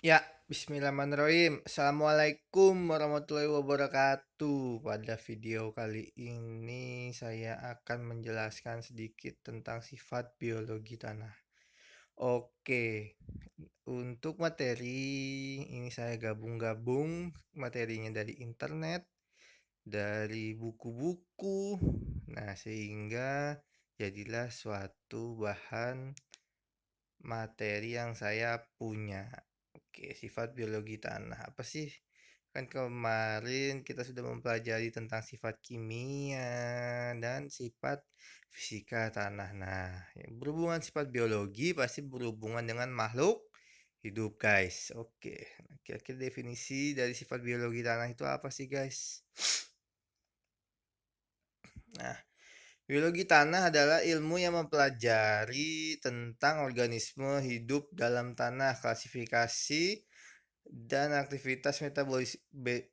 Ya, bismillahirrahmanirrahim. Assalamualaikum warahmatullahi wabarakatuh. Pada video kali ini saya akan menjelaskan sedikit tentang sifat biologi tanah. Oke, untuk materi ini saya gabung-gabung materinya dari internet, dari buku-buku. Nah, sehingga jadilah suatu bahan materi yang saya punya. Oke, sifat biologi tanah. Apa sih? Kan kemarin kita sudah mempelajari tentang sifat kimia dan sifat fisika tanah. Nah, yang berhubungan sifat biologi pasti berhubungan dengan makhluk hidup, guys. Oke, kira-kira definisi dari sifat biologi tanah itu apa sih, guys? Nah, biologi tanah adalah ilmu yang mempelajari tentang organisme hidup dalam tanah, klasifikasi dan aktivitas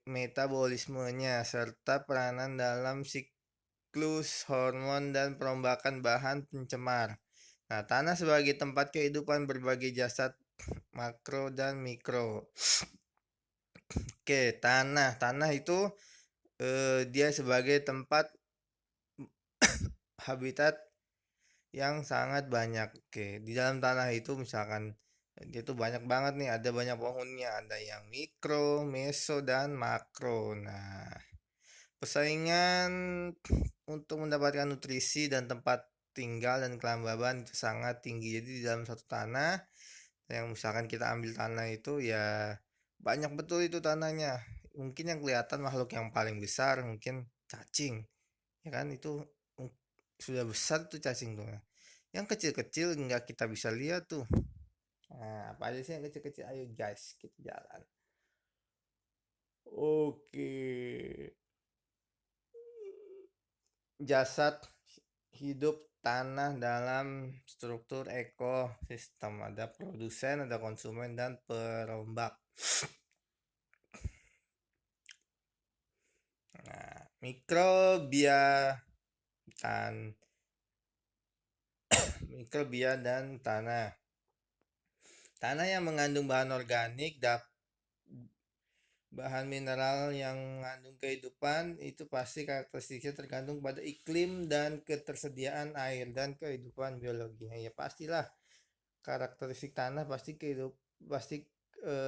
metabolismenya, serta peranan dalam siklus hormon dan perombakan bahan pencemar. Nah, tanah sebagai tempat kehidupan berbagai jasad makro dan mikro. Oke, tanah. Tanah itu dia sebagai tempat habitat yang sangat banyak. Oke, di dalam tanah itu misalkan dia tuh banyak banget nih, ada banyak pohonnya, ada yang mikro, meso, dan makro. Nah, persaingan untuk mendapatkan nutrisi dan tempat tinggal dan kelembaban itu sangat tinggi. Jadi di dalam satu tanah, yang misalkan kita ambil tanah itu ya banyak betul itu tanahnya. Mungkin yang kelihatan makhluk yang paling besar mungkin cacing, ya kan itu sudah besar tuh cacing tuh. Yang kecil-kecil nggak kita bisa lihat tuh. Nah, apa aja sih yang kecil-kecil? Ayo guys, kita jalan. Oke. Jasad hidup tanah dalam struktur ekosistem. Ada produsen, ada konsumen, dan perombak. Nah, mikrobia dan mikrobia dan tanah. Tanah yang mengandung bahan organik bahan mineral yang mengandung kehidupan itu pasti karakteristiknya tergantung pada iklim dan ketersediaan air dan kehidupan biologinya. Ya pastilah karakteristik tanah pasti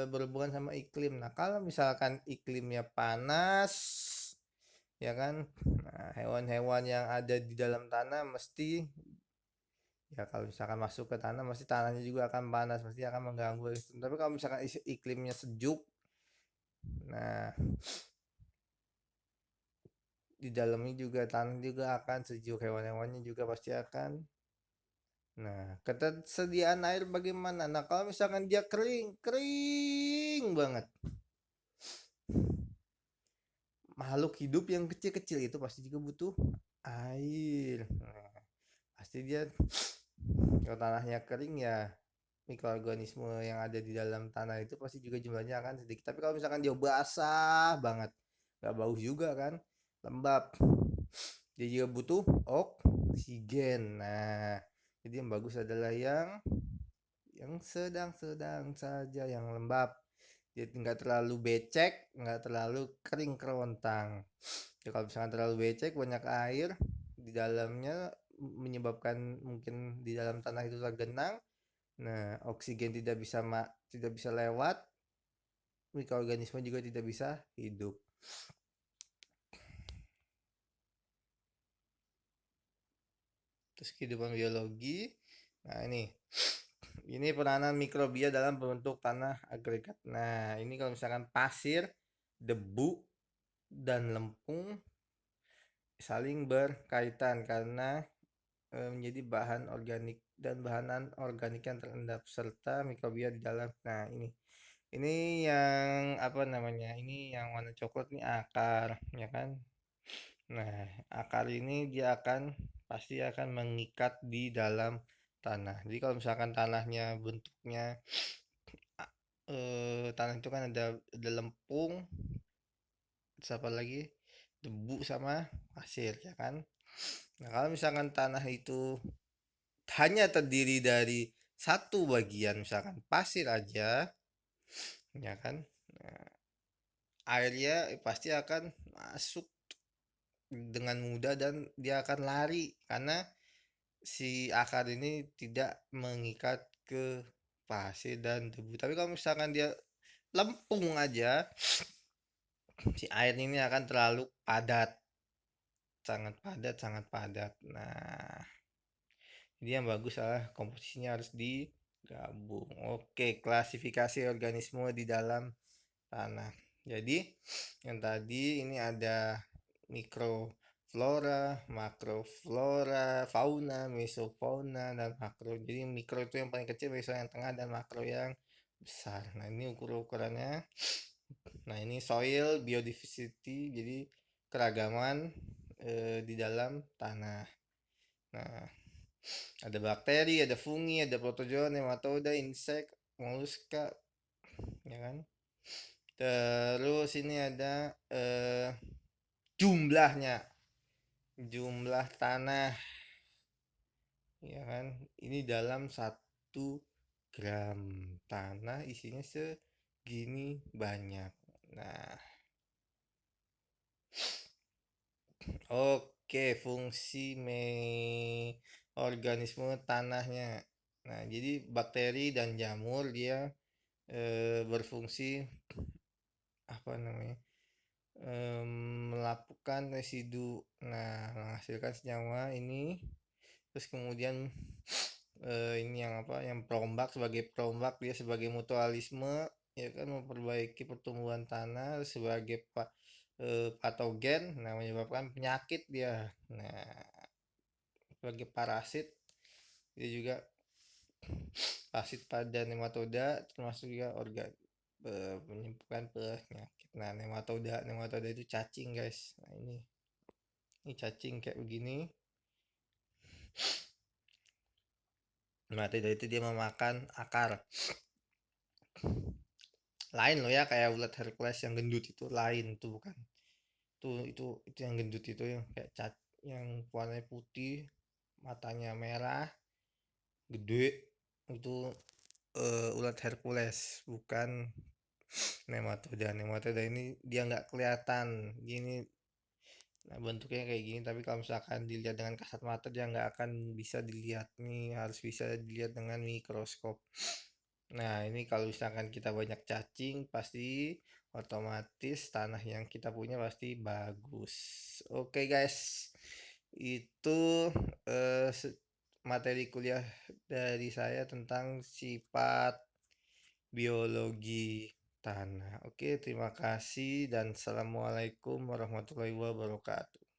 berhubungan sama iklim. Nah, kalau misalkan iklimnya panas, ya kan, nah, hewan-hewan yang ada di dalam tanah mesti ya kalau misalkan masuk ke tanah mesti tanahnya juga akan panas, mesti akan mengganggu. Tapi kalau misalkan iklimnya sejuk, nah di dalamnya juga tanah juga akan sejuk, hewan-hewannya juga pasti akan. Nah, ketersediaan air bagaimana? Nah, kalau misalkan dia kering, kering banget. Makhluk hidup yang kecil-kecil itu pasti juga butuh air. Nah, pasti dia kalau tanahnya kering ya mikroorganisme yang ada di dalam tanah itu pasti juga jumlahnya akan sedikit. Tapi kalau misalkan dia basah banget, nggak bagus juga kan, lembab. Dia juga butuh oksigen. Nah, jadi yang bagus adalah yang sedang-sedang saja, yang lembab. Jadi nggak terlalu becek, nggak terlalu kering kerontang. Ya, kalau misalkan terlalu becek, banyak air di dalamnya menyebabkan mungkin di dalam tanah itu tergenang. Nah, oksigen tidak bisa lewat, mikroorganisme juga tidak bisa hidup. Terus kehidupan biologi. Nah, ini peranan mikrobia dalam bentuk tanah agregat. Nah, ini kalau misalkan pasir, debu, dan lempung saling berkaitan karena menjadi bahan organik dan bahan organik yang terendap serta mikrobia di dalam. Nah, ini yang apa namanya? Ini yang warna coklat nih akar, ya kan? Nah, akar ini dia pasti akan mengikat di dalam tanah. Jadi kalau misalkan tanahnya bentuknya tanah itu kan ada lempung, terus apa lagi? Debu sama pasir, ya kan? Nah, kalau misalkan tanah itu hanya terdiri dari satu bagian, misalkan pasir aja, ya kan? Nah, airnya pasti akan masuk dengan mudah dan dia akan lari karena si akar ini tidak mengikat ke pasir dan debu. Tapi kalau misalkan dia lempung aja, si air ini akan terlalu padat, sangat padat, sangat padat. Nah, jadi yang bagus adalah komposisinya harus digabung. Oke, klasifikasi organisme di dalam tanah. Jadi, yang tadi ini ada mikroflora, makroflora, fauna, mesofauna, dan makro. Jadi mikro itu yang paling kecil, meso yang tengah, dan makro yang besar. Nah, ini ukurannya. Nah, ini soil biodiversity, jadi keragaman di dalam tanah. Nah, ada bakteri, ada fungi, ada protozoa, nematoda, insek, moluska, ya kan? Terus ini ada jumlahnya, jumlah tanah, ya kan? Ini dalam 1 gram tanah isinya segini banyak. Nah, oke, fungsi organisme tanahnya. Nah, jadi bakteri dan jamur dia berfungsi apa namanya? Melakukan residu. Nah, menghasilkan senyawa ini. Terus kemudian ini yang apa? Yang perombak, sebagai perombak dia sebagai mutualisme, ya kan, memperbaiki pertumbuhan tanah sebagai patogen, nah menyebabkan penyakit dia. Nah, sebagai parasit dia juga parasit pada nematoda, termasuk juga menyebabkan penyakit. Nah, nematoda itu cacing, guys. Nah, ini cacing kayak begini. Nematoda itu dia memakan akar. Lain loh ya, kayak ulat Hercules yang gendut itu lain tuh, bukan. Itu yang gendut itu yang kayak yang warnanya putih, matanya merah, gede. Itu ulat Hercules, bukan nematoda. Nematoda ini dia nggak kelihatan gini. Nah, bentuknya kayak gini, tapi kalau misalkan dilihat dengan kasat mata dia nggak akan bisa dilihat nih, harus bisa dilihat dengan mikroskop. Nah, ini kalau misalkan kita banyak cacing, pasti otomatis tanah yang kita punya pasti bagus. Oke, guys, itu materi kuliah dari saya tentang sifat biologi tanah. Oke, terima kasih dan assalamualaikum warahmatullahi wabarakatuh.